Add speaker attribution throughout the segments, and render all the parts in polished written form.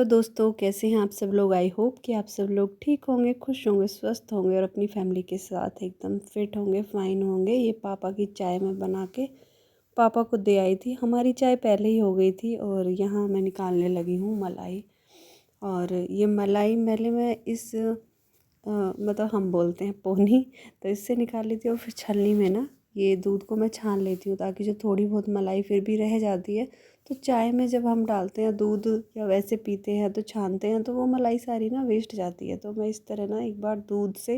Speaker 1: Hello दोस्तों, कैसे हैं आप सब लोग। आई होप कि आप सब लोग ठीक होंगे, खुश होंगे, स्वस्थ होंगे और अपनी फैमिली के साथ एकदम फिट होंगे, फाइन होंगे। ये पापा की चाय मैं बना के पापा को दे आई थी। हमारी चाय पहले ही हो गई थी और यहाँ मैं निकालने लगी हूँ मलाई। और ये मलाई पहले मैं इस मतलब हम बोलते हैं पोनी, तो इससे निकाल लेती हूँ। और फिर छलनी में ना ये दूध को मैं छान लेती हूँ, ताकि जो थोड़ी बहुत मलाई फिर भी रह जाती है तो चाय में जब हम डालते हैं दूध या वैसे पीते हैं तो छानते हैं तो वो मलाई सारी ना वेस्ट जाती है। तो मैं इस तरह ना एक बार दूध से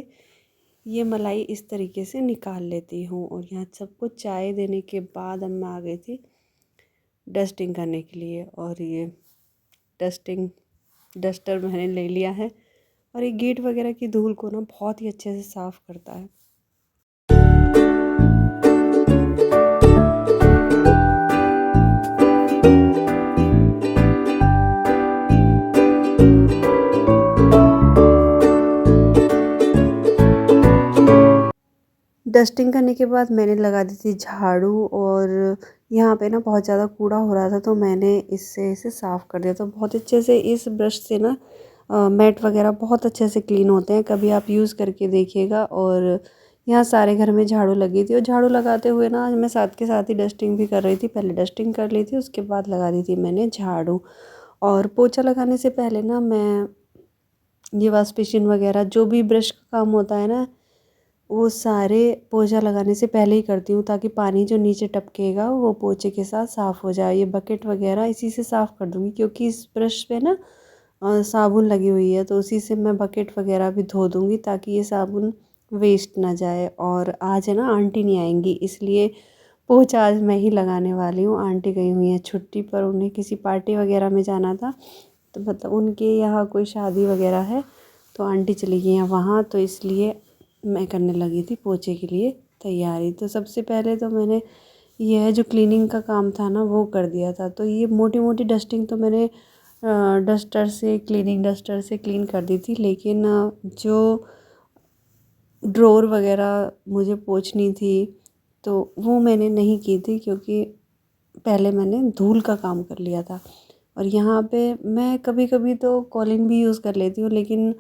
Speaker 1: ये मलाई इस तरीके से निकाल लेती हूँ। और यहाँ सबको चाय देने के बाद अब मैं आ गई थी डस्टिंग करने के लिए। और ये डस्टर मैंने ले लिया है और ये गेट वगैरह की धूल को ना बहुत ही अच्छे से साफ़ करता है। डस्टिंग करने के बाद मैंने लगा दी थी झाड़ू। और यहाँ पे ना बहुत ज़्यादा कूड़ा हो रहा था तो मैंने इससे इसे साफ़ कर दिया। तो बहुत अच्छे से इस ब्रश से ना मैट वगैरह बहुत अच्छे से क्लीन होते हैं, कभी आप यूज़ करके देखिएगा। और यहाँ सारे घर में झाड़ू लगी थी और झाड़ू लगाते हुए ना मैं साथ के साथ ही डस्टिंग भी कर रही थी। पहले डस्टिंग कर ली थी, उसके बाद लगा दी थी मैंने झाड़ू। और पोछा लगाने से पहले ना मैं ये वॉश बेसिन वगैरह जो भी ब्रश का काम होता है ना वो सारे पोछा लगाने से पहले ही करती हूँ, ताकि पानी जो नीचे टपकेगा वो पोछे के साथ साफ़ हो जाए। ये बकेट वगैरह इसी से साफ़ कर दूँगी, क्योंकि इस ब्रश पे ना साबुन लगी हुई है, तो उसी से मैं बकेट वगैरह भी धो दूँगी ताकि ये साबुन वेस्ट ना जाए। और आज है ना आंटी नहीं आएंगी, इसलिए पोछा आज मैं ही लगाने वाली हूँ। आंटी गई हुई हैं छुट्टी पर, उन्हें किसी पार्टी वगैरह में जाना था, तो मतलब उनके यहाँ कोई शादी वगैरह है तो आंटी चली गई हैं वहाँ, तो इसलिए मैं करने लगी थी पोछे के लिए तैयारी। तो सबसे पहले तो मैंने यह जो क्लीनिंग का काम था ना वो कर दिया था। तो ये मोटी मोटी डस्टिंग तो मैंने डस्टर से क्लीनिंग डस्टर से क्लीन कर दी थी, लेकिन जो ड्रॉर वगैरह मुझे पोंछनी थी तो वो मैंने नहीं की थी, क्योंकि पहले मैंने धूल का काम कर लिया था। और यहाँ पे मैं कभी कभी तो कॉलिन भी यूज़ कर लेती हूँ, लेकिन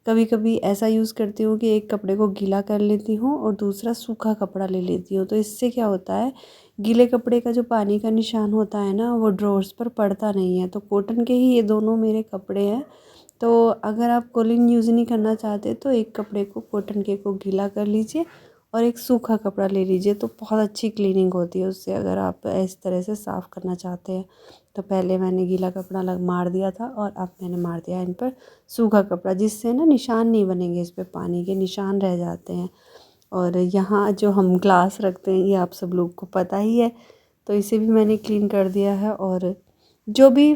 Speaker 1: कभी कभी ऐसा यूज़ करती हूँ कि एक कपड़े को गीला कर लेती हूँ और दूसरा सूखा कपड़ा ले लेती हूँ। तो इससे क्या होता है, गीले कपड़े का जो पानी का निशान होता है ना वो ड्रॉर्स पर पड़ता नहीं है। तो कॉटन के ही ये दोनों मेरे कपड़े हैं। तो अगर आप कॉलिन यूज़ नहीं करना चाहते तो एक कपड़े को कॉटन के को गीला कर लीजिए और एक सूखा कपड़ा ले लीजिए, तो बहुत अच्छी क्लीनिंग होती है उससे, अगर आप इस तरह से साफ़ करना चाहते हैं। तो पहले मैंने गीला कपड़ा मार दिया था और अब मैंने मार दिया इन पर सूखा कपड़ा, जिससे ना निशान नहीं बनेंगे, इस पर पानी के निशान रह जाते हैं। और यहाँ जो हम ग्लास रखते हैं ये आप सब लोग को पता ही है, तो इसे भी मैंने क्लीन कर दिया है। और जो भी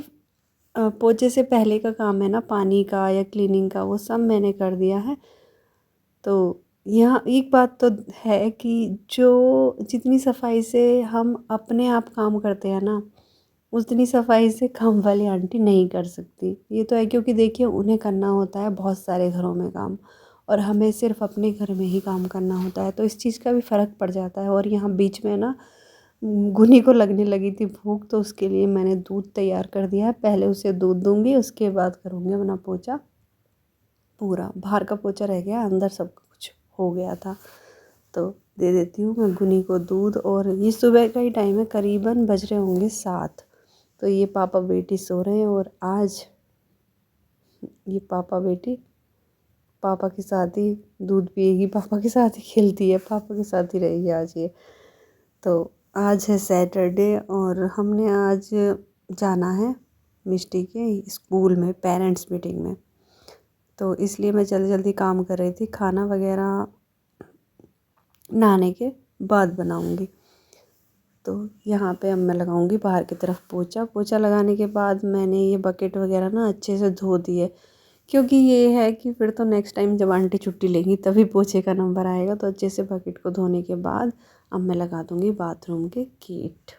Speaker 1: पोछे से पहले का काम है ना पानी का या क्लीनिंग का, वो सब मैंने कर दिया है। तो यहाँ एक बात तो है कि जो जितनी सफाई से हम अपने आप काम करते हैं ना, उतनी सफाई से काम वाली आंटी नहीं कर सकती। ये तो है, क्योंकि देखिए उन्हें करना होता है बहुत सारे घरों में काम, और हमें सिर्फ अपने घर में ही काम करना होता है, तो इस चीज़ का भी फ़र्क पड़ जाता है। और यहाँ बीच में ना गुनी को लगने लगी थी भूख, तो उसके लिए मैंने दूध तैयार कर दिया है। पहले उसे दूध दूंगी, उसके बाद करूँगी अपना पोछा। पूरा बाहर का पोछा रह गया, अंदर सब कुछ हो गया था। तो दे देती हूँ मैं गुनी को दूध। और ये सुबह का ही टाइम है, करीबन बज रहे होंगे 7। तो ये पापा बेटी सो रहे हैं और आज ये पापा बेटी पापा के साथ ही दूध पिएगी, पापा के साथ ही खेलती है, पापा के साथ ही रहेगी आज ये। तो आज है सैटरडे और हमने आज जाना है मिष्टी के स्कूल में पेरेंट्स मीटिंग में, तो इसलिए मैं जल्दी जल्दी काम कर रही थी। खाना वगैरह नहाने के बाद बनाऊंगी। तो यहाँ पे अब मैं लगाऊंगी बाहर की तरफ पोछा। पोछा लगाने के बाद मैंने ये बकेट वगैरह ना अच्छे से धो दिए, क्योंकि ये है कि फिर तो नेक्स्ट टाइम जब आंटी छुट्टी लेंगी तभी पोछे का नंबर आएगा। तो अच्छे से बकेट को धोने के बाद अब मैं लगा दूँगी बाथरूम के गेट।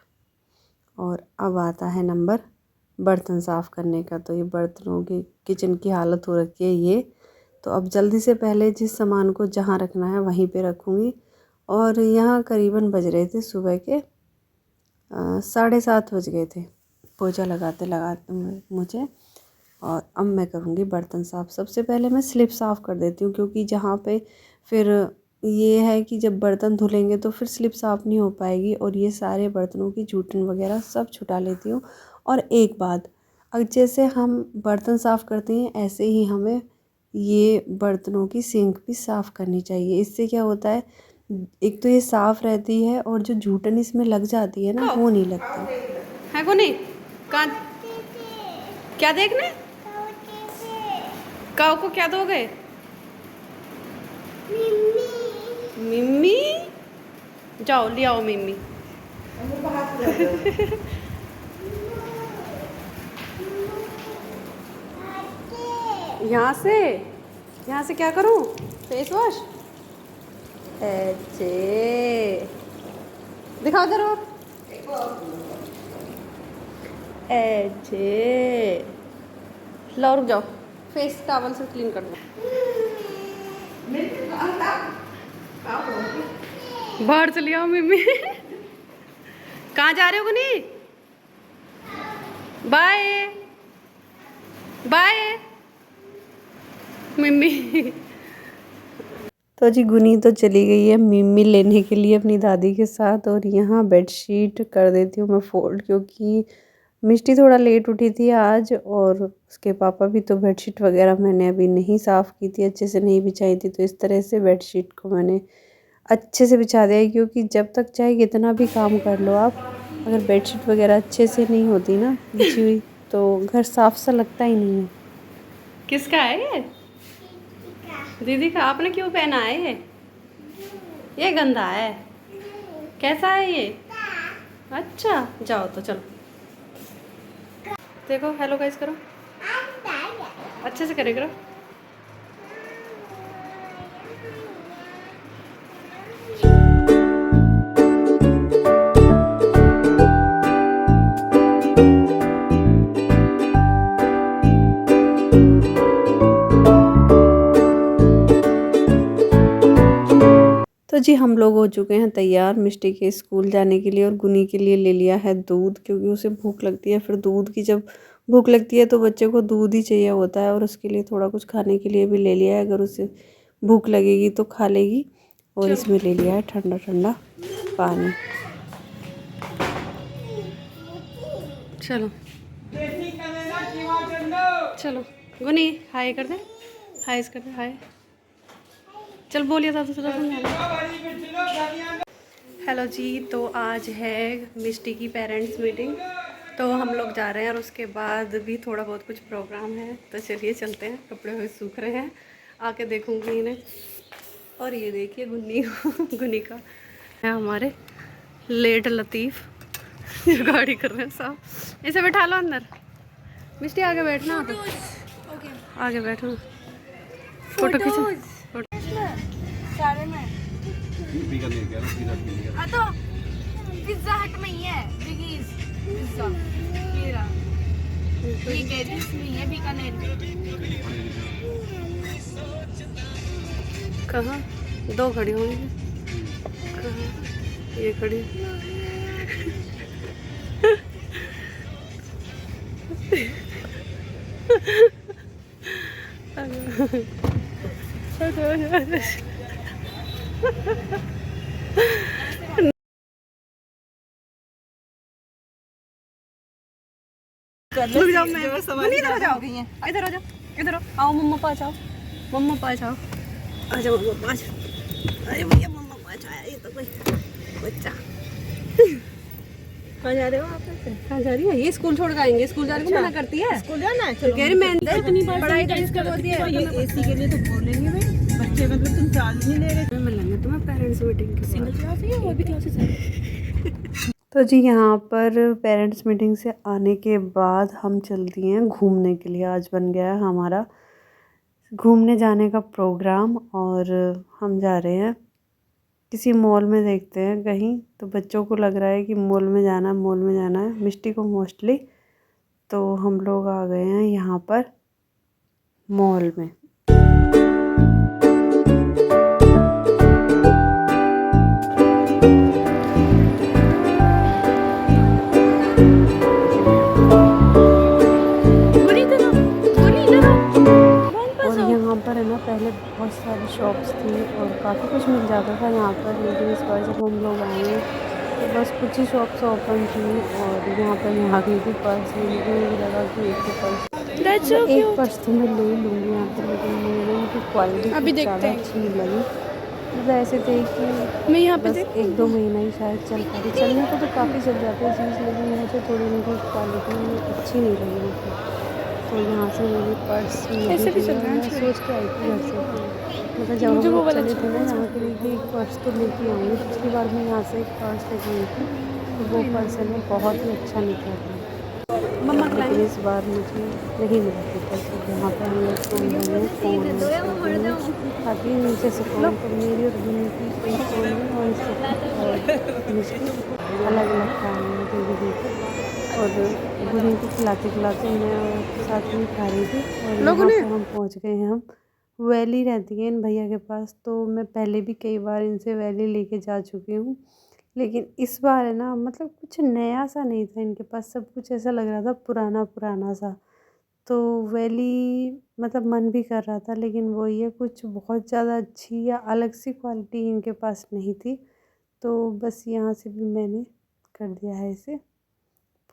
Speaker 1: और अब आता है नंबर बर्तन साफ़ करने का। तो ये बर्तनों की किचन की हालत हो रखी है ये। तो अब जल्दी से पहले जिस सामान को जहाँ रखना है वहीं पे रखूँगी। और यहाँ करीबन बज रहे थे सुबह के 7:30 बज गए थे पोछा लगाते लगाते मुझे। और अब मैं करूँगी बर्तन साफ़। सबसे पहले मैं स्लिप साफ़ कर देती हूँ, क्योंकि जहाँ पे फिर ये है कि जब बर्तन धुलेंगे तो फिर स्लिप साफ़ नहीं हो पाएगी, और ये सारे बर्तनों की जूठन वगैरह सब छुटा लेती हूँ। और एक बात, अगर जैसे हम बर्तन साफ़ करते हैं ऐसे ही हमें ये बर्तनों की सिंक भी साफ़ करनी चाहिए। इससे क्या होता है, एक तो ये साफ़ रहती है और जो जूठन इसमें लग जाती है ना, वो नहीं लगती
Speaker 2: है। को नहीं कहाँ क्या देखने, काऊ को क्या दोगे? मिम्मी जाओ ले आओ मिम्मी। यहाँ से क्या करूँ? फेस वॉश अच्छे दिखाओ जरा अच्छे। लो रुक जाओ, फेस टॉवल से क्लीन कर दो। बाहर चली आओ मिम्मी। कहाँ जा रहे हो गुनी? Bye bye Mimmi.
Speaker 1: तो जी गुनी तो चली गई है मिम्मी लेने के लिए अपनी दादी के साथ, और यहाँ बेडशीट कर देती हूँ मैं फोल्ड, क्योंकि मिष्टी थोड़ा लेट उठी थी आज, और उसके पापा भी, तो बेडशीट वगैरह मैंने अभी नहीं साफ़ की थी, अच्छे से नहीं बिछाई थी। तो इस तरह से बेडशीट को मैंने अच्छे से बिछा दिया है, क्योंकि जब तक चाहे कितना भी काम कर लो आप, अगर बेडशीट वगैरह अच्छे से नहीं होती ना बिछी हुई, तो घर साफ सा लगता ही नहीं है।
Speaker 2: किसका है ये? दीदी का। आपने क्यों पहना है ये गंदा है। कैसा है ये? अच्छा जाओ तो चलो। देखो हेलो गाइस करो, अच्छे से करे करो।
Speaker 1: तो जी हम लोग हो चुके हैं तैयार मिष्टी के स्कूल जाने के लिए, और गुनी के लिए ले लिया है दूध, क्योंकि उसे भूख लगती है। फिर दूध की जब भूख लगती है तो बच्चे को दूध ही चाहिए होता है, और उसके लिए थोड़ा कुछ खाने के लिए भी ले लिया है, अगर उसे भूख लगेगी तो खा लेगी। और इसमें ले लिया है ठंडा ठंडा पानी।
Speaker 2: चलो चलो गुनी हाय कर दे, हाय कर दे, हाय। चल बोलिए दादा से हेलो जी। तो आज है मिष्टी की पेरेंट्स मीटिंग, तो हम लोग जा रहे हैं, और उसके बाद भी थोड़ा बहुत कुछ प्रोग्राम है। तो चलिए चलते हैं, कपड़े हुए सूख रहे हैं, आके देखूंगी इन्हें। और ये देखिए गुन्नी गुन्नी का है हमारे लेट लतीफ़, ये गाड़ी कर रहे हैं साहब। इसे बैठा लो अंदर। मिष्टी आगे बैठना, आगे बैठो, फोटो खींचो।
Speaker 3: सारे में हाँ तो पिज्जा हट में ही है, बिगीज पिज्जा मेरा ये कैरिस में है बीकानेर में।
Speaker 2: कहाँ दो खड़ी होंगी? कहाँ ये खड़ी? रुक जाओ, मैं इधर आ जाओ, इधर आ जाओ, इधर आओ मम्मा पास आओ, मम्मा पास आओ, आ जाओ मम्मा पास। अरे भैया मम्मा पास आया, ये तो कोई बच्चा। कहाँ जा रहे हो आप? कहाँ जा रही है ये? स्कूल छोड़ के आएंगे, स्कूल जाने को मना करती है। स्कूल जाना है, कह रही मैं इतनी पढ़ाई का इसका होती है। एसी के लिए तो बोलेंगे भाई बच्चे, मतलब तुम चार्ज नहीं ले रहे। मिलेंगे तुम्हें पेरेंट्स मीटिंग के सिंगल क्लास है और भी क्लासेस है।
Speaker 1: तो जी यहाँ पर पेरेंट्स मीटिंग से आने के बाद हम चलती हैं घूमने के लिए। आज बन गया है हमारा घूमने जाने का प्रोग्राम, और हम जा रहे हैं किसी मॉल में, देखते हैं कहीं। तो बच्चों को लग रहा है कि मॉल में जाना है, मॉल में जाना है, मिष्टी को मोस्टली। तो हम लोग आ गए हैं यहाँ पर मॉल में। काफ़ी कुछ मिल जाता था यहाँ पर, लेकिन इस बार जब हम लोग आए हैं तो बस कुछ ही शॉप्स ओपन थी और यहाँ पर मैं आ गई थी पर्स लेने के लिए। मुझे लगा कि एक ही पर्स,
Speaker 3: That's so
Speaker 1: मतलब एक
Speaker 3: cute.
Speaker 1: पर्स तो मैं ले ही लूँगी यहाँ पर, लेकिन मुझे ना इनकी क्वालिटी
Speaker 3: अभी
Speaker 1: कुछ
Speaker 3: देखते
Speaker 1: ज़्यादा
Speaker 3: हैं,
Speaker 1: अच्छी नहीं लगी। मतलब ऐसे थे कि
Speaker 3: मैं यहाँ पे
Speaker 1: बस
Speaker 3: देखूँ।
Speaker 1: 1-2 महीना ही शायद चल पा रही, चलने को तो काफ़ी चल जाती है चीज़, लेकिन मुझे थोड़ी इनकी क्वालिटी अच्छी नहीं लगी मतलब। तो यहाँ से मैंने पर्स नहीं
Speaker 3: ऐसे भी
Speaker 1: लिया
Speaker 3: चल
Speaker 1: और
Speaker 3: रहा है
Speaker 1: मैं
Speaker 3: आजकल।
Speaker 1: सोच के आई थी घर से कि मतलब जब हम
Speaker 3: मुझे वो
Speaker 1: लोग
Speaker 3: वाला
Speaker 1: चले
Speaker 3: अच्छा
Speaker 1: थे ना
Speaker 3: लगता
Speaker 1: यहाँ के
Speaker 3: है।
Speaker 1: लिए कि एक पर्स तो लेके आऊँगी। पिछली बार मैं यहाँ से एक पर्स लेके आई थी, तो वो पर्स है ना बहुत ही अच्छा निकला था।
Speaker 2: मम्मा
Speaker 1: लेकिन
Speaker 2: खिलाएंगे।
Speaker 1: इस बार मुझे नहीं मिला था पर्स। अब यहाँ पे हम लोग फ़ोन रहे हैं, फ़ोन वोन चल रही हैं, आती है नीचे से
Speaker 2: लो।
Speaker 1: फ़ोन। तो मेरी और गुनी की एक फ़ोन में और और मिष्टी अलग-अलग खा रहे हैं टीवी देख के। और गुनी को खिलाते-खिलाते मैं साथ में ही खा रही थी। और
Speaker 2: लोगों
Speaker 1: यहाँ
Speaker 2: ने
Speaker 1: पर हम पहुँच गए हैं। हम वैली रहती है इन भैया के पास, तो मैं पहले भी कई बार इनसे वैली लेके जा चुकी हूँ। लेकिन इस बार है ना, मतलब कुछ नया सा नहीं था इनके पास, सब कुछ ऐसा लग रहा था पुराना-पुराना सा। तो वैली मतलब मन भी कर रहा था, लेकिन वही है, कुछ बहुत ज़्यादा अच्छी या अलग सी क्वालिटी इनके पास नहीं थी। तो बस यहाँ से भी मैंने कर दिया है इसे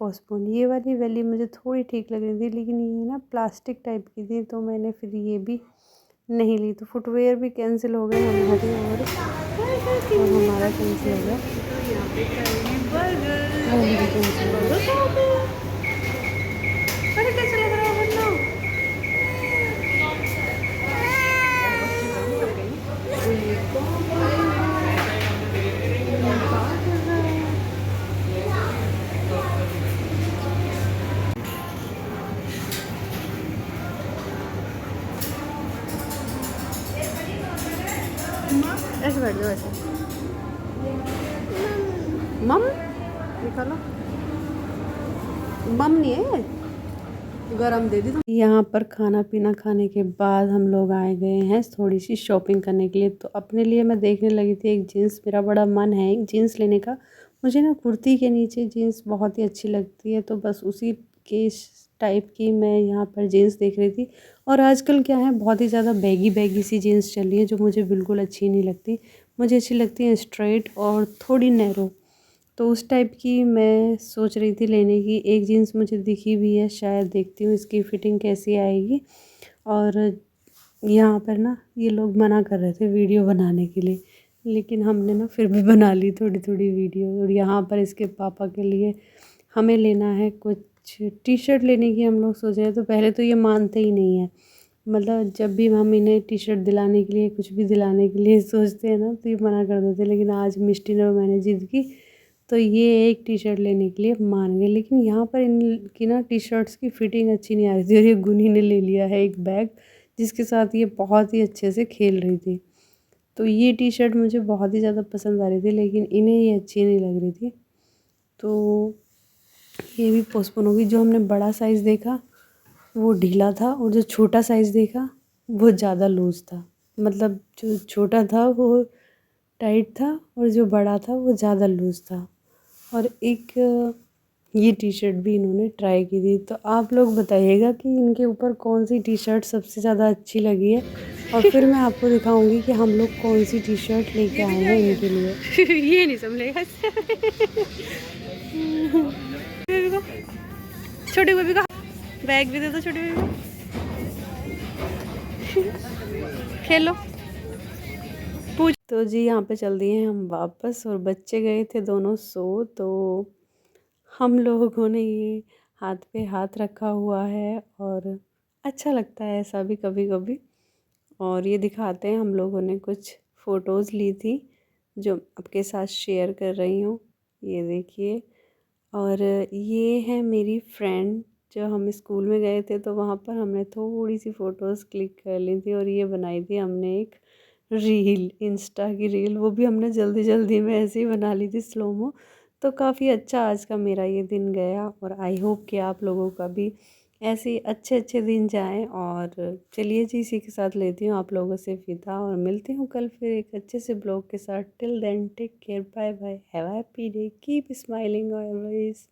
Speaker 1: पोस्टपोन। ये वाली वैली मुझे थोड़ी ठीक लग रही थी, लेकिन ये ना प्लास्टिक टाइप की थी, तो मैंने फिर ये भी नहीं ली। तो फुटवियर भी कैंसिल हो गए हमारे, और हमारा कैंसिल हो गया, वैली भी कैंसिल हो गई।
Speaker 2: अरे कैसे लग रहा है बन्ना? ऐसे बैठ जाओ ऐसे। मम निकालो। मम नहीं है, गरम दे दी तुम।
Speaker 1: यहाँ पर खाना पीना खाने के बाद हम लोग आए गए हैं थोड़ी सी शॉपिंग करने के लिए। तो अपने लिए मैं देखने लगी थी एक जीन्स, मेरा बड़ा मन है एक जीन्स लेने का। मुझे ना कुर्ती के नीचे जीन्स बहुत ही अच्छी लगती है, तो बस उसी के टाइप की मैं यहाँ पर जीन्स देख रही थी। और आजकल क्या है, बहुत ही ज़्यादा बैगी बैगी सी जीन्स चल रही है, जो मुझे बिल्कुल अच्छी नहीं लगती। मुझे अच्छी लगती है स्ट्रेट और थोड़ी नैरो। तो उस टाइप की मैं सोच रही थी लेने की। एक जीन्स मुझे दिखी भी है, शायद देखती हूँ इसकी फ़िटिंग कैसी आएगी। और यहाँ पर ना ये लोग मना कर रहे थे वीडियो बनाने के लिए, लेकिन हमने ना फिर भी बना ली थोड़ी थोड़ी वीडियो। और यहाँ पर इसके पापा के लिए हमें लेना है कुछ टी शर्ट लेने की, हम लोग सोच रहे हैं। तो पहले तो ये मानते ही नहीं है, मतलब जब भी हम इन्हें टी शर्ट दिलाने के लिए, कुछ भी दिलाने के लिए सोचते हैं ना, तो ये मना कर देते हैं। लेकिन आज मिष्टी ने और मैंने जिद की, तो ये एक टी शर्ट लेने के लिए मान गए। लेकिन यहाँ पर इनकी ना टी शर्ट्स की फ़िटिंग अच्छी नहीं आ रही थी, और ये गुनी ने ले लिया है एक बैग, जिसके साथ ये बहुत ही अच्छे से खेल रही थी। तो ये टी शर्ट मुझे बहुत ही ज़्यादा पसंद आ रही थी, लेकिन इन्हें ये अच्छी नहीं लग रही थी, तो ये भी पोस्टपोन हो गई। जो हमने बड़ा साइज़ देखा वो ढीला था, और जो छोटा साइज़ देखा वो ज़्यादा लूज़ था। मतलब जो छोटा था वो टाइट था, और जो बड़ा था वो ज़्यादा लूज़ था। और एक ये टी शर्ट भी इन्होंने ट्राई की थी। तो आप लोग बताइएगा कि इनके ऊपर कौन सी टी शर्ट सबसे ज़्यादा अच्छी लगी है, और फिर मैं आपको दिखाऊंगी कि हम लोग कौन सी टी शर्ट लेके
Speaker 2: ये भी
Speaker 1: आए हैं
Speaker 2: जाएंगे।
Speaker 1: इनके लिए।
Speaker 2: ये नहीं संभलेगा बेबी को, छोटी बेबी को बैग भी दे दो, छोटी बेबी को खेलो।
Speaker 1: तो जी यहाँ पे चल दिए हम वापस, और बच्चे गए थे दोनों सो। तो हम लोगों ने ये हाथ पे हाथ रखा हुआ है, और अच्छा लगता है ऐसा भी कभी कभी। और ये दिखाते हैं, हम लोगों ने कुछ फ़ोटोज़ ली थी जो आपके साथ शेयर कर रही हूँ, ये देखिए। और ये है मेरी फ्रेंड, जो हम स्कूल में गए थे तो वहाँ पर हमने थोड़ी सी फ़ोटोज़ क्लिक कर ली थी, और ये बनाई थी हमने एक रील, इंस्टा की रील। वो भी हमने जल्दी जल्दी में ऐसे ही बना ली थी स्लोमो। तो काफ़ी अच्छा आज का मेरा ये दिन गया, और आई होप कि आप लोगों का भी ऐसे ही अच्छे अच्छे दिन जाएं। और चलिए जी, इसी के साथ लेती हूँ आप लोगों से विदा, और मिलती हूँ कल फिर एक अच्छे से ब्लॉग के साथ। Till then take care, bye bye, have a happy day, keep smiling always.